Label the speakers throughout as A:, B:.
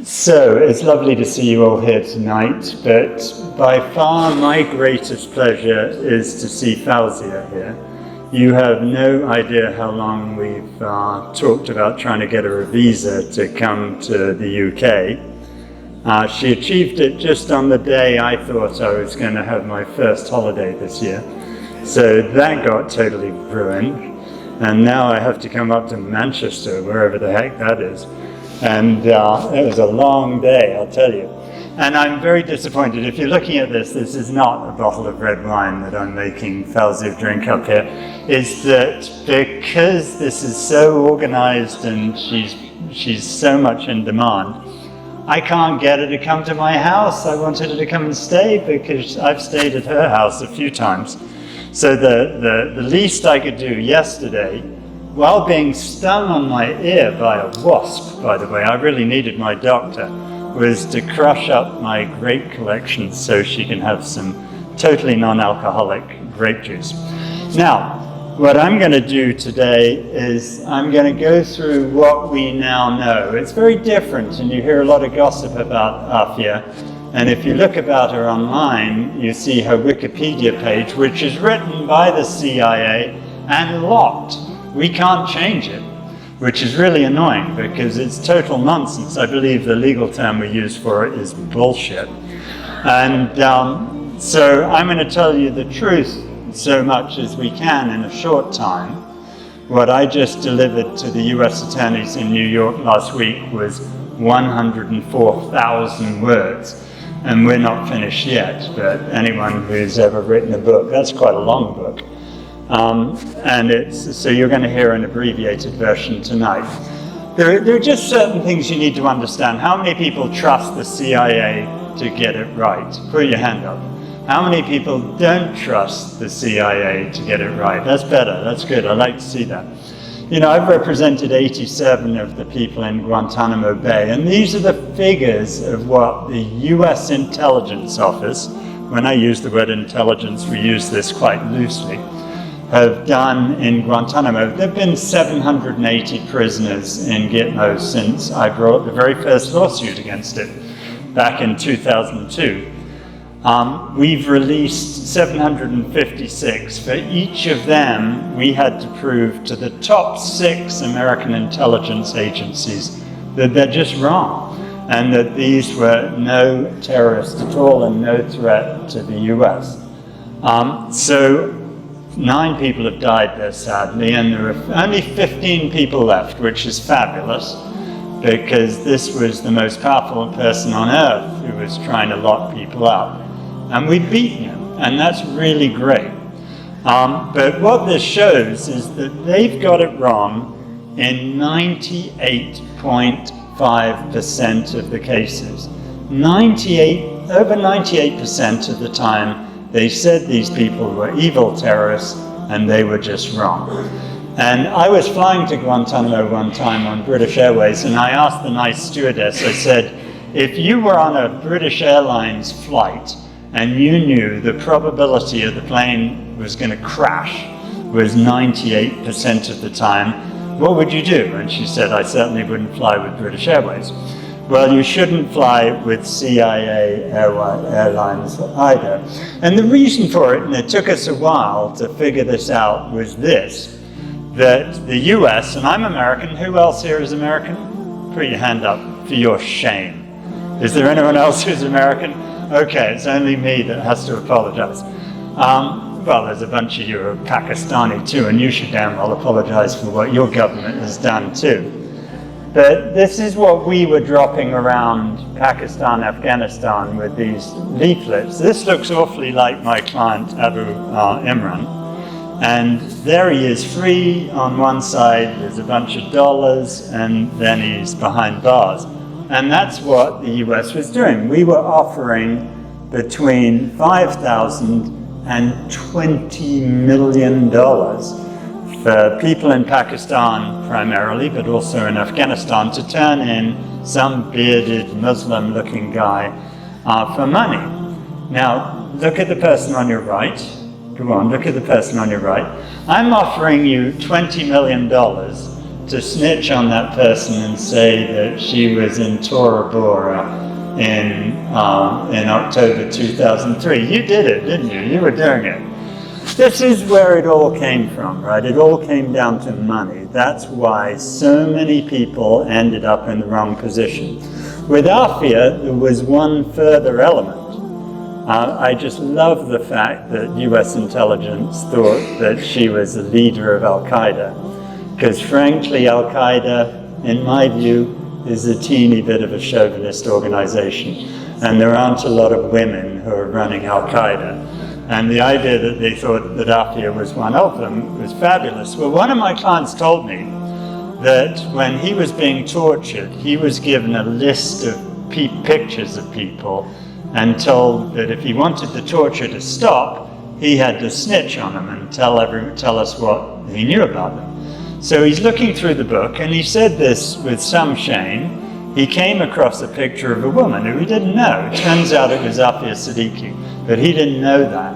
A: So, it's lovely to see you all here tonight, but by far my greatest pleasure is to see Fowzia here. You have no idea how long we've talked about trying to get her a visa to come to the UK. She achieved it just on the day I thought I was going to have my first holiday this year. So that got totally ruined. And now I have to come up to Manchester, wherever the heck that is. And it was a long day, I'll tell you. And I'm very disappointed. If you're looking at this, this is not a bottle of red wine that I'm making Fowzia drink up here. It's that because this is so organized and she's so much in demand, I can't get her to come to my house. I wanted her to come and stay because I've stayed at her house a few times. So the least I could do yesterday, while being stung on my ear by a wasp, by the way, I really needed my doctor, was to crush up my grape collection so she can have some totally non-alcoholic grape juice. Now, what I'm going to do today is I'm going to go through what we now know. It's very different, and you hear a lot of gossip about Afia. And if you look about her online, you see her Wikipedia page, which is written by the CIA and locked. We can't change it, which is really annoying because it's total nonsense. I believe the legal term we use for it is bullshit. And so I'm going to tell you the truth so much as we can in a short time. What I just delivered to the US attorneys in New York last week was 104,000 words. And we're not finished yet, but anyone who's ever written a book, that's quite a long book. And so you're going to hear an abbreviated version tonight. There are just certain things you need to understand. How many people trust the CIA to get it right? Put your hand up. How many people don't trust the CIA to get it right? That's better, that's good, I like to see that. You know, I've represented 87 of the people in Guantanamo Bay, and these are the figures of what the US Intelligence Office, when I use the word intelligence, we use this quite loosely, have done in Guantanamo. There have been 780 prisoners in Gitmo since I brought the very first lawsuit against it back in 2002. We've released 756. For each of them, we had to prove to the top 6 American intelligence agencies that they're just wrong, and that these were no terrorists at all and no threat to the US. So 9 people have died there, sadly, and there are only 15 people left, which is fabulous, because this was the most powerful person on earth who was trying to lock people up. And we've beaten him, and that's really great. But what this shows is that they've got it wrong in 98.5% of the cases. Over 98% of the time, they said these people were evil terrorists, and they were just wrong. And I was flying to Guantanamo one time on British Airways, and I asked the nice stewardess, I said, if you were on a British Airlines flight, and you knew the probability of the plane was going to crash was 98% of the time, what would you do? And she said, I certainly wouldn't fly with British Airways. Well, you shouldn't fly with CIA airlines either. And the reason for it, and it took us a while to figure this out, was this, that the US, and I'm American, who else here is American? Put your hand up for your shame. Is there anyone else who's American? Okay, it's only me that has to apologize. Well, there's a bunch of you who are Pakistani too, and you should damn well apologize for what your government has done too. But this is what we were dropping around Pakistan, Afghanistan with these leaflets. This looks awfully like my client, Abu Imran. And there he is, free on one side, there's a bunch of dollars, and then he's behind bars. And that's what the US was doing. We were offering between $5,000 and $20 million for people in Pakistan primarily, but also in Afghanistan, to turn in some bearded Muslim-looking guy for money. Now, look at the person on your right. Go on, look at the person on your right. I'm offering you $20 million to snitch on that person and say that she was in Tora Bora in October 2003. You did it, didn't you? You were doing it. This is where it all came from, right? It all came down to money. That's why so many people ended up in the wrong position. With Afia, there was one further element. I just love the fact that US intelligence thought that she was the leader of Al-Qaeda, because frankly, Al-Qaeda, in my view, is a teeny bit of a chauvinist organization, and there aren't a lot of women who are running Al-Qaeda. And the idea that they thought that Afia was one of them was fabulous. Well, one of my clients told me that when he was being tortured, he was given a list of pictures of people and told that if he wanted the torture to stop, he had to snitch on them and tell us what he knew about them. So he's looking through the book, and he said this with some shame. He came across a picture of a woman who he didn't know. It turns out it was Aafia Siddiqui, but he didn't know that.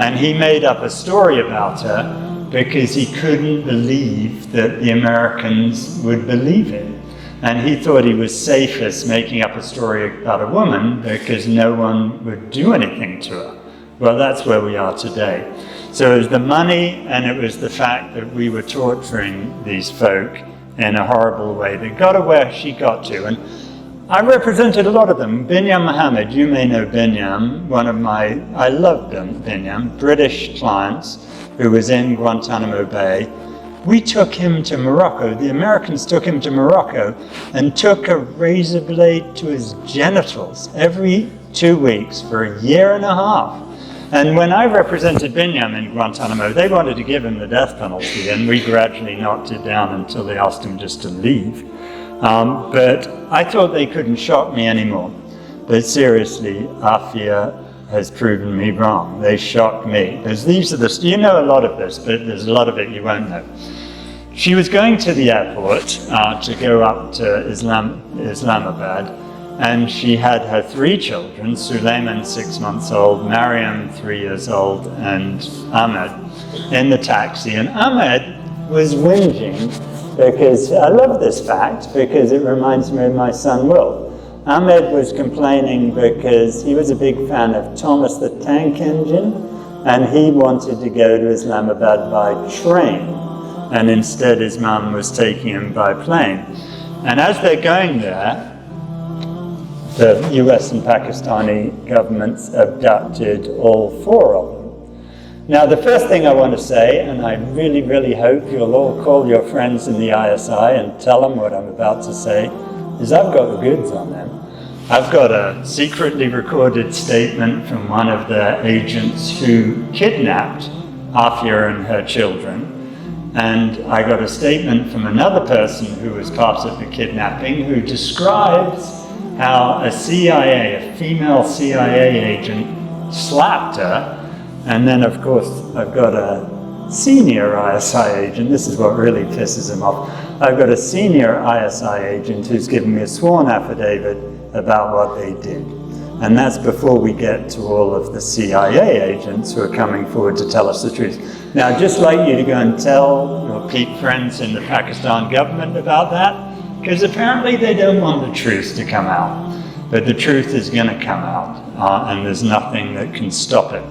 A: And he made up a story about her because he couldn't believe that the Americans would believe it. And he thought he was safest making up a story about a woman because no one would do anything to her. Well, that's where we are today. So it was the money, and it was the fact that we were torturing these folk in a horrible way that got her where she got to. And I represented a lot of them. Binyam Mohammed, you may know Binyam, I loved Binyam, British clients who was in Guantanamo Bay. We took him to Morocco. The Americans took him to Morocco and took a razor blade to his genitals every 2 weeks for a year and a half. And when I represented Binyam in Guantanamo, they wanted to give him the death penalty, and we gradually knocked it down until they asked him just to leave. But I thought they couldn't shock me anymore. But seriously, Afia has proven me wrong. They shocked me. Because you know a lot of this, but there's a lot of it you won't know. She was going to the airport to go up to Islamabad, and she had her 3 children, Suleiman 6 months old, Mariam 3 years old, and Ahmed in the taxi. And Ahmed was whinging because, I love this fact because it reminds me of my son Will. Ahmed was complaining because he was a big fan of Thomas the Tank Engine, and he wanted to go to Islamabad by train, and instead his mum was taking him by plane. And as they're going there, the US and Pakistani governments abducted all 4 of them. Now, the first thing I want to say, and I really, really hope you'll all call your friends in the ISI and tell them what I'm about to say, is I've got the goods on them. I've got a secretly recorded statement from one of the agents who kidnapped Afia and her children. And I got a statement from another person who was part of the kidnapping who describes how a female CIA agent slapped her. And then, of course, I've got a senior ISI agent. This is what really pisses him off. I've got a senior ISI agent who's given me a sworn affidavit about what they did. And that's before we get to all of the CIA agents who are coming forward to tell us the truth. Now, I'd just like you to go and tell your peak friends in the Pakistan government about that, because apparently they don't want the truth to come out. But the truth is going to come out, and there's nothing that can stop it.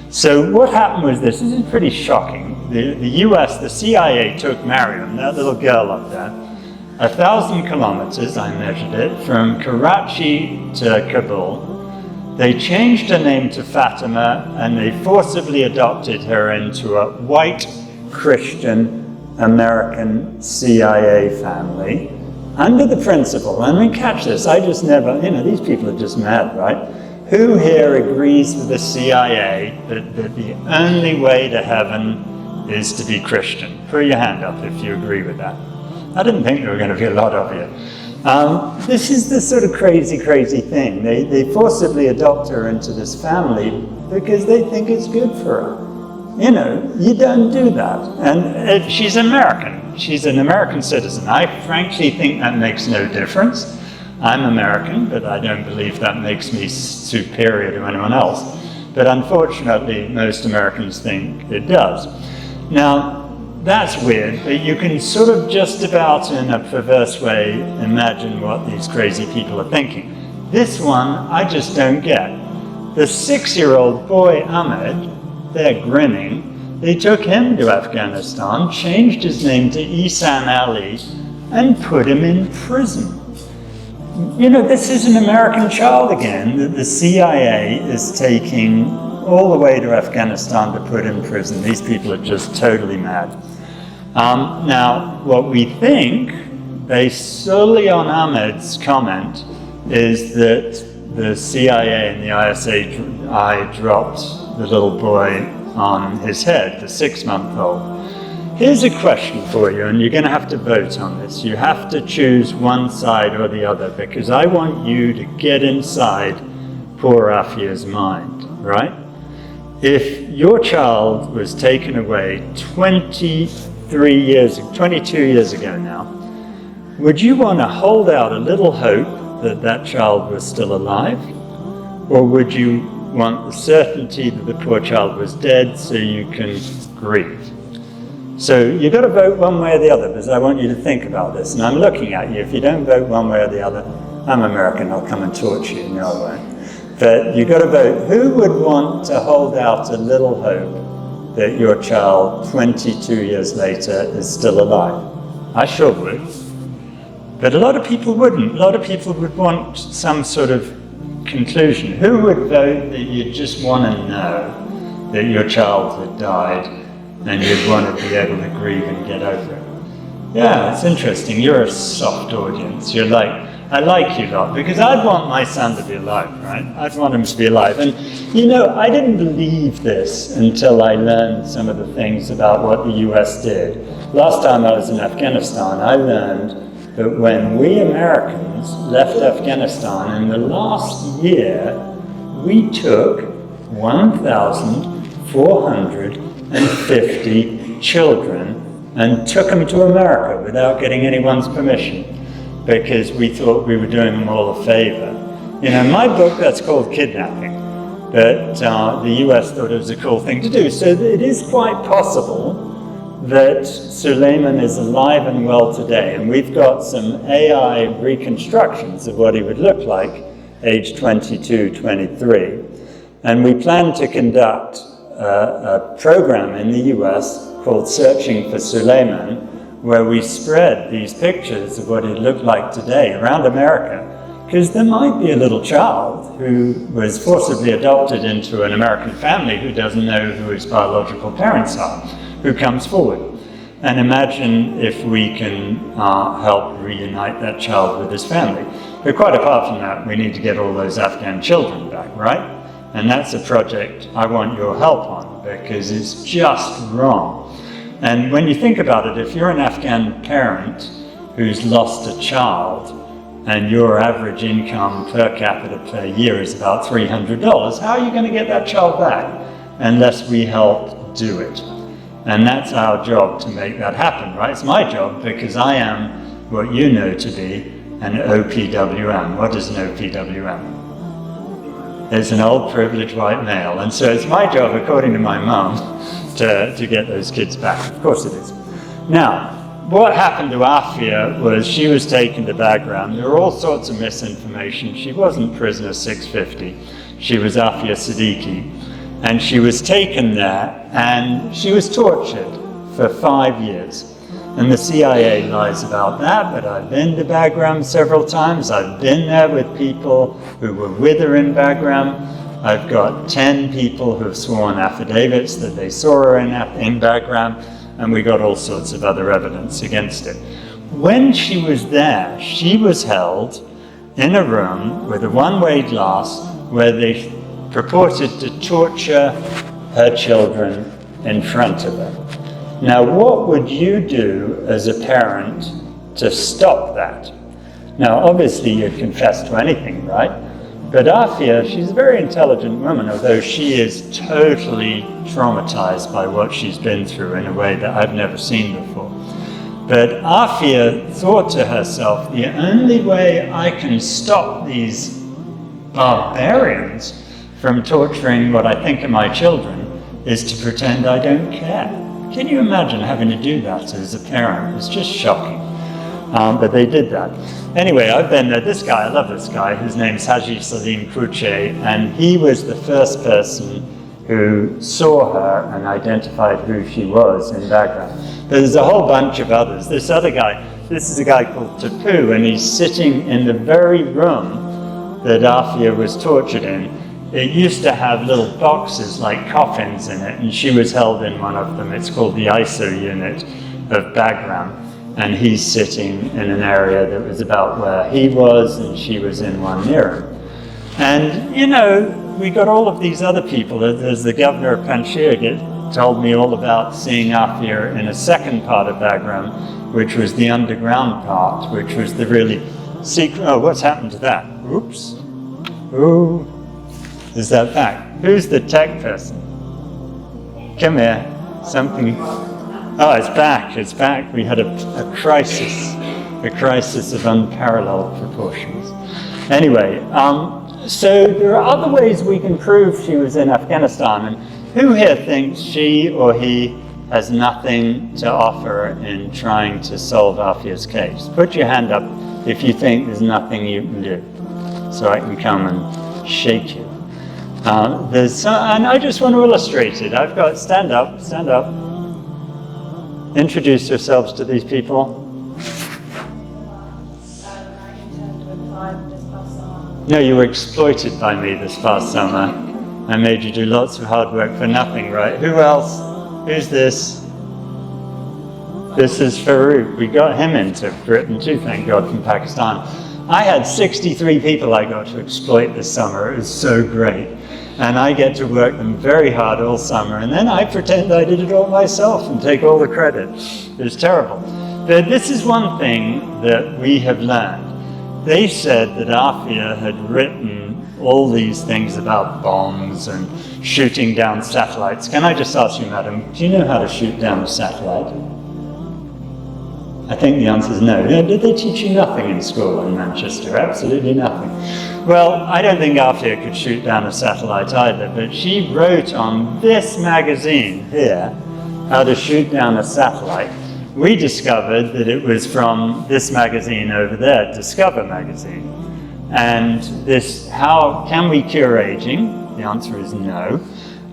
A: So what happened was this is pretty shocking. The US, the CIA took Mariam, that little girl up there, 1,000 kilometers, I measured it, from Karachi to Kabul. They changed her name to Fatima, and they forcibly adopted her into a white Christian American CIA family under the principle, and we catch this, I just never, these people are just mad, right? Who here agrees with the CIA that the only way to heaven is to be Christian? Put your hand up if you agree with that. I didn't think there were going to be a lot of you. This is the sort of crazy, crazy thing. They forcibly adopt her into this family because they think it's good for her. You don't do that. And she's American. She's an American citizen. I frankly think that makes no difference. I'm American, but I don't believe that makes me superior to anyone else. But unfortunately, most Americans think it does. Now, that's weird, but you can sort of just about in a perverse way imagine what these crazy people are thinking. This one, I just don't get. The 6-year-old boy, Ahmed, they're grinning. They took him to Afghanistan, changed his name to Ihsan Ali, and put him in prison. You know, this is an American child again that the CIA is taking all the way to Afghanistan to put in prison. These people are just totally mad. Now, what we think, based solely on Ahmed's comment, is that the CIA and the ISI dropped the little boy on his head, the 6-month-old. Here's a question for you, and you're going to have to vote on this. You have to choose one side or the other, because I want you to get inside poor Afia's mind, right? If your child was taken away 22 years ago now, would you want to hold out a little hope that that child was still alive? Or would you want the certainty that the poor child was dead so you can grieve? So you've got to vote one way or the other, because I want you to think about this. And I'm looking at you. If you don't vote one way or the other, I'm American, I'll come and torture you. No, I won't. But you've got to vote. Who would want to hold out a little hope that your child, 22 years later, is still alive? I sure would. But a lot of people wouldn't. A lot of people would want some sort of conclusion. Who would vote that you just want to know that your child had died and you'd want to be able to grieve and get over it? Yeah, it's interesting. You're a soft audience. You're like, I like you lot, because I'd want my son to be alive, right? I'd want him to be alive. And, you know, I didn't believe this until I learned some of the things about what the US did. Last time I was in Afghanistan, I learned that when we Americans left Afghanistan in the last year, we took 1,450 children and took them to America without getting anyone's permission, because we thought we were doing them all a favor. You know, in my book, that's called kidnapping, but the US thought it was a cool thing to do. So it is quite possible that Suleiman is alive and well today, and we've got some AI reconstructions of what he would look like, age 22, 23. And we plan to conduct a program in the US called Searching for Suleiman, where we spread these pictures of what he'd look like today around America, because there might be a little child who was forcibly adopted into an American family who doesn't know who his biological parents are, who comes forward. And imagine if we can help reunite that child with his family. But quite apart from that, we need to get all those Afghan children back, right? And that's a project I want your help on, because it's just wrong. And when you think about it, if you're an Afghan parent who's lost a child and your average income per capita per year is about $300, how are you going to get that child back unless we help do it? And that's our job to make that happen, right? It's my job, because I am what you know to be an OPWM. What is an OPWM? It's an old privileged white male. And so it's my job, according to my mum, to get those kids back. Of course it is. Now, what happened to Afia was she was taken to Bagram. There were all sorts of misinformation. She wasn't prisoner 650. She was Aafia Siddiqui. And she was taken there, and she was tortured for 5 years. And the CIA lies about that, but I've been to Bagram several times. I've been there with people who were with her in Bagram. I've got 10 people who have sworn affidavits that they saw her in Bagram, and we got all sorts of other evidence against it. When she was there, she was held in a room with a one-way glass where they purported to torture her children in front of her. Now, what would you do as a parent to stop that? Now, obviously, you'd confess to anything, right? But Afia, she's a very intelligent woman, although she is totally traumatized by what she's been through in a way that I've never seen before. But Afia thought to herself, the only way I can stop these barbarians from torturing what I think are my children is to pretend I don't care. can you imagine having to do that as a parent? It's just shocking. But they did that. Anyway, I've been there. This guy, I love this guy. His name's Haji Salim Kuche, and he was the first person who saw her and identified who she was in Bagram. There's a whole bunch of others. This other guy, this is a guy called Tapu, and he's sitting in the very room that Afia was tortured in. It used to have little boxes like coffins in it, and she was held in one of them. It's called the ISO unit of Bagram. And he's sitting in an area that was about where he was, and she was in one near him. And, you know, we got all of these other people. There's the governor of Panjshir told me all about seeing Afia in a second part of Bagram, which was the underground part, which was the really secret. Oh, what's happened to that? Oops. Ooh. Is that back? Who's the tech person? Come here. Something. Oh, it's back. It's back. We had a crisis of unparalleled proportions. Anyway, so there are other ways we can prove she was in Afghanistan. And who here thinks she or he has nothing to offer in trying to solve Afia's case? Put your hand up if you think there's nothing you can do, so I can come and shake you. And I just want to illustrate it. I've got, stand up. Introduce yourselves to these people. No, you were exploited by me this past summer. I made you do lots of hard work for nothing, right? Who else? Who's this? This is Farouk. We got him into Britain too, thank God, from Pakistan. I had 63 people I got to exploit this summer. It was so great. And I get to work them very hard all summer, and then I pretend I did it all myself and take all the credit. It was terrible. But this is one thing that we have learned. They said that Afia had written all these things about bombs and shooting down satellites. Can I just ask you, madam, do you know how to shoot down a satellite? I think the answer is no. Did they teach you nothing in school in Manchester? Absolutely nothing. Well, I don't think Afia could shoot down a satellite either, but she wrote on this magazine here how to shoot down a satellite. We discovered that it was from this magazine over there, Discover magazine. And this, how can we cure aging? The answer is no.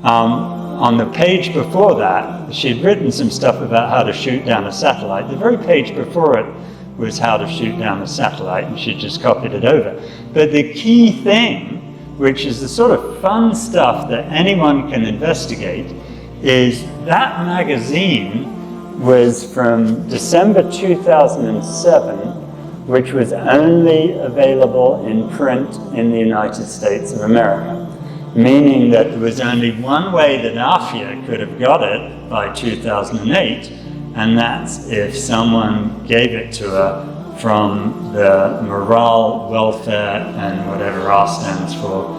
A: On the page before that, she'd written some stuff about how to shoot down a satellite. The very page before it was how to shoot down a satellite, and she just copied it over. But the key thing, which is the sort of fun stuff that anyone can investigate, is that magazine was from December 2007, which was only available in print in the United States of America. Meaning that there was only one way that Afia could have got it by 2008, and that's if someone gave it to her from the Morale, Welfare, and whatever R stands for,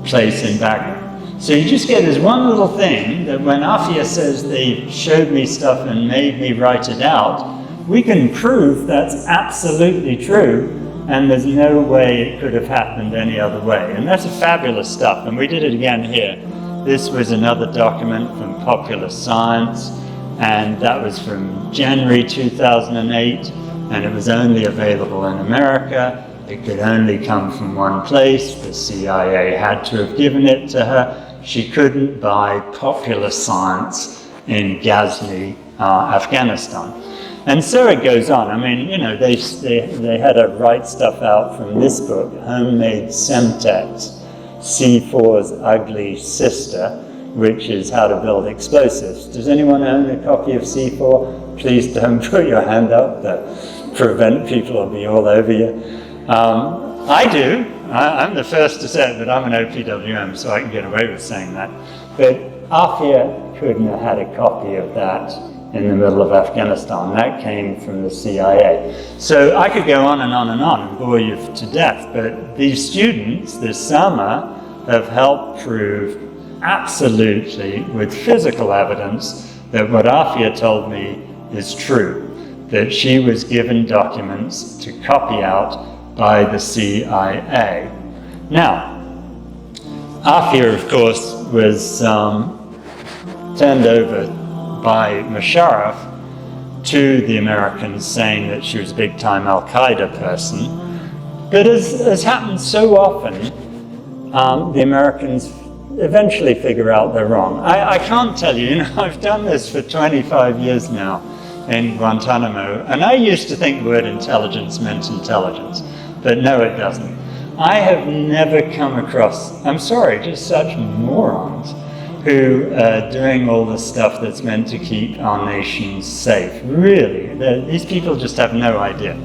A: place in Bagram. So you just get this one little thing that when Afia says they showed me stuff and made me write it out, we can prove that's absolutely true. And there's no way it could have happened any other way. And that's fabulous stuff. And we did it again here. This was another document from Popular Science, and that was from January 2008, and it was only available in America. It could only come from one place. The CIA had to have given it to her. She couldn't buy Popular Science in Ghazni, Afghanistan. And so it goes on. I mean, you know, they had to write stuff out from this book, Homemade Semtex, C4's Ugly Sister, which is how to build explosives. Does anyone own a copy of C4? Please don't put your hand up. The prevent people will be all over you. I do. I'm the first to say it, but I'm an OPWM, so I can get away with saying that. But Afia couldn't have had a copy of that in the middle of Afghanistan. That came from the CIA. So I could go on and bore you to death, but these students this summer have helped prove absolutely with physical evidence that what Afia told me is true, that she was given documents to copy out by the CIA. Now, Afia, of course, was turned over by Musharraf to the Americans, saying that she was a big-time Al-Qaeda person. But as happens so often, the Americans eventually figure out they're wrong. I can't tell you, I've done this for 25 years now in Guantanamo, and I used to think the word intelligence meant intelligence, but no, it doesn't. I have never come across, I'm sorry, just such morons who are doing all the stuff that's meant to keep our nations safe. Really, these people just have no idea.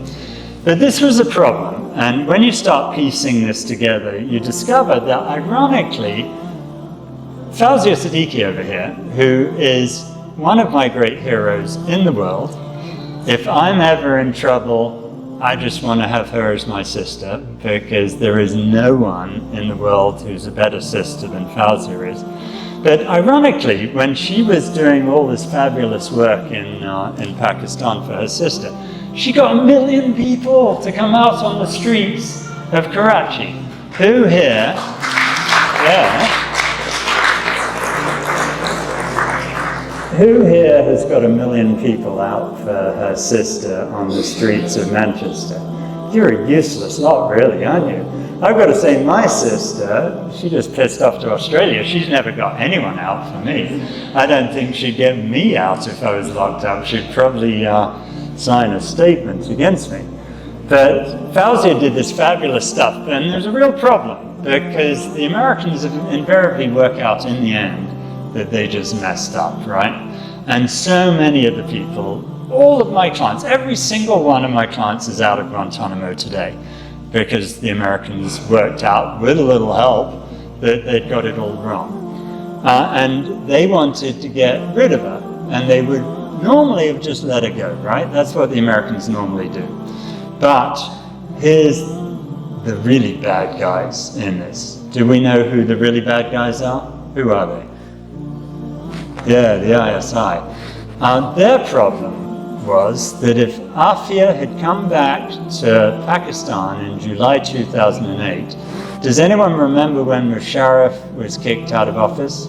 A: But this was a problem, and when you start piecing this together, you discover that ironically, Fowzia Siddiqui over here, who is one of my great heroes in the world, if I'm ever in trouble, I just want to have her as my sister, because there is no one in the world who's a better sister than Fowzia is. But ironically, when she was doing all this fabulous work in Pakistan for her sister, she got 1 million people to come out on the streets of Karachi. Who here, who here has got 1 million people out for her sister on the streets of Manchester? You're a useless lot, really, aren't you? I've got to say, my sister, she just pissed off to Australia. She's never got anyone out for me. I don't think she'd get me out if I was locked up. She'd probably sign a statement against me. But Fowzia did this fabulous stuff, and there's a real problem, because the Americans invariably work out in the end that they just messed up, right? And so many of the people, all of my clients, every single one of my clients is out of Guantanamo today, because the Americans worked out, with a little help, that they'd got it all wrong. And they wanted to get rid of her, and they would normally have just let her go, right? That's what the Americans normally do. But here's the really bad guys in this. Do we know who the really bad guys are? Who are they? Yeah, the ISI. Their problem was that if Afia had come back to Pakistan in July 2008, does anyone remember when Musharraf was kicked out of office?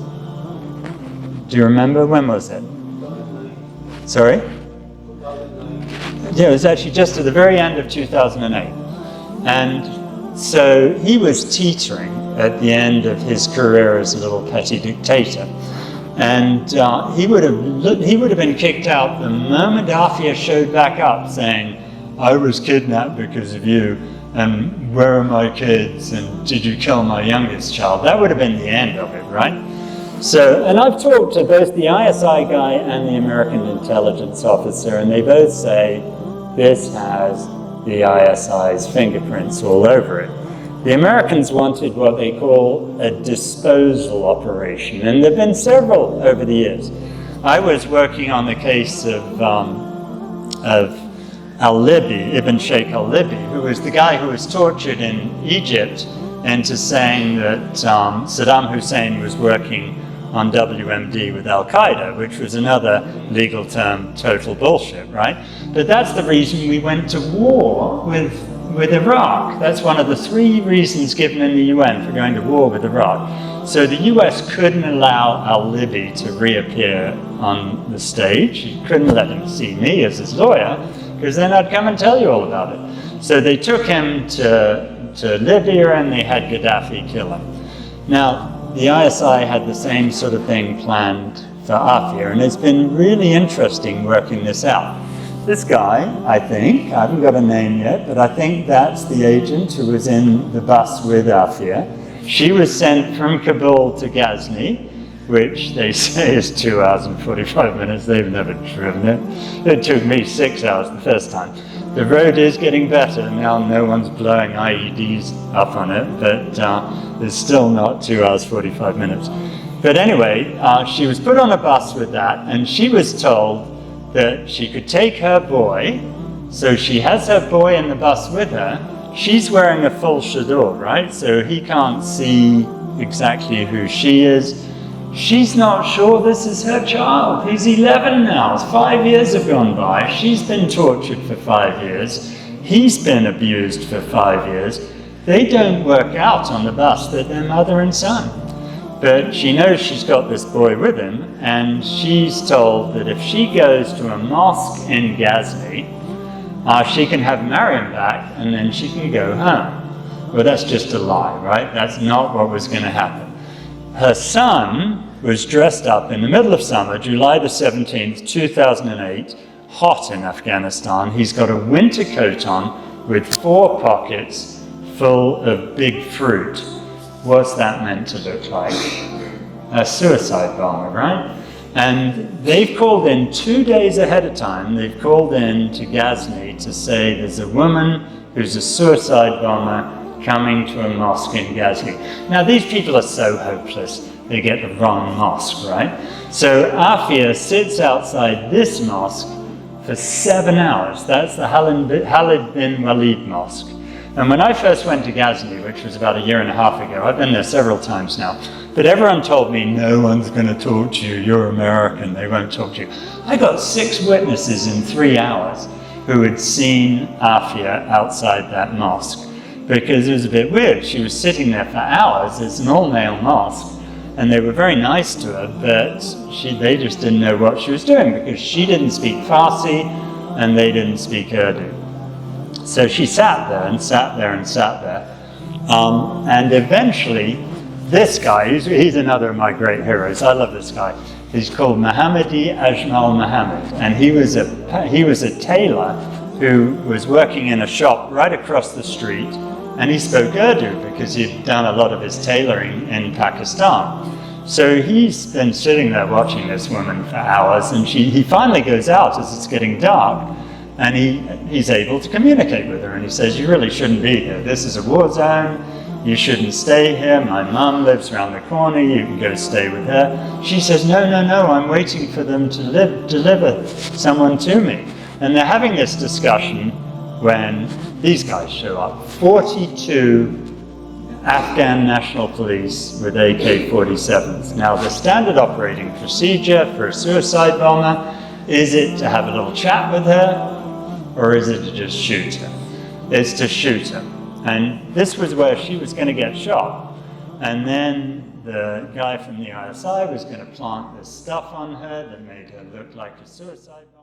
A: Do you remember? When was it? Sorry? Yeah, it was actually just at the very end of 2008. And so he was teetering at the end of his career as a little petty dictator. And he would have been kicked out the moment Afia showed back up saying, I was kidnapped because of you, and where are my kids, and did you kill my youngest child? That would have been the end of it, right? So, and I've talked to both the ISI guy and the American intelligence officer, and they both say this has the ISI's fingerprints all over it. The Americans wanted what they call a disposal operation, and there have been several over the years. I was working on the case of Al-Libi, Ibn Sheikh Al-Libi, who was the guy who was tortured in Egypt into saying that Saddam Hussein was working on WMD with Al-Qaeda, which was another legal term, total bullshit, right? But that's the reason we went to war with Iraq. That's one of the 3 reasons given in the UN for going to war with Iraq. So the US couldn't allow Al-Libi to reappear on the stage. He couldn't let him see me as his lawyer, because then I'd come and tell you all about it. So they took him to Libya, and they had Gaddafi kill him. Now, the ISI had the same sort of thing planned for Afia, and it's been really interesting working this out. This guy, I think, I haven't got a name yet, but I think that's the agent who was in the bus with Afia. She was sent from Kabul to Ghazni, which they say is 2 hours and 45 minutes. They've never driven it. It took me 6 hours the first time. The road is getting better. Now no one's blowing IEDs up on it, but it's still not 2 hours, 45 minutes. But anyway, she was put on a bus with that, and she was told that she could take her boy. So she has her boy in the bus with her. She's wearing a full chador, right? So he can't see exactly who she is. She's not sure this is her child. He's 11 now. 5 years have gone by. She's been tortured for 5 years. He's been abused for 5 years. They don't work out on the bus that they're mother and son. But she knows she's got this boy with him, and she's told that if she goes to a mosque in Ghazni, she can have Mariam back, and then she can go home. Well, that's just a lie, right? That's not what was going to happen. Her son was dressed up in the middle of summer, July the 17th, 2008, hot in Afghanistan. He's got a winter coat on with 4 pockets full of big fruit. What's that meant to look like? A suicide bomber, right? And they've called in 2 days ahead of time, they've called in to Ghazni to say there's a woman who's a suicide bomber coming to a mosque in Ghazni. Now these people are so hopeless, they get the wrong mosque, right? So Afia sits outside this mosque for 7 hours. That's the Khalid bin Walid Mosque. And when I first went to Ghazni, which was about 1.5 years ago, I've been there several times now, but everyone told me, no one's going to talk to you, you're American, they won't talk to you. I got 6 witnesses in 3 hours who had seen Afia outside that mosque, because it was a bit weird. She was sitting there for hours. It's an all-male mosque, and they were very nice to her, but they just didn't know what she was doing, because she didn't speak Farsi, and they didn't speak Urdu. So she sat there and sat there and sat there. And eventually, this guy, he's another of my great heroes. I love this guy. He's called Mohammadi Ajmal Mohammed. And he was a tailor who was working in a shop right across the street. And he spoke Urdu because he'd done a lot of his tailoring in Pakistan. So he's been sitting there watching this woman for hours. And he finally goes out as it's getting dark. And he's able to communicate with her, and he says, you really shouldn't be here. This is a war zone. You shouldn't stay here. My mum lives around the corner. You can go stay with her. She says, no, I'm waiting for them to deliver someone to me. And they're having this discussion when these guys show up. 42 Afghan National Police with AK-47s. Now, the standard operating procedure for a suicide bomber, is it to have a little chat with her, or is it to just shoot her? It's to shoot her. And this was where she was going to get shot. And then the guy from the ISI was going to plant this stuff on her that made her look like a suicide bomber.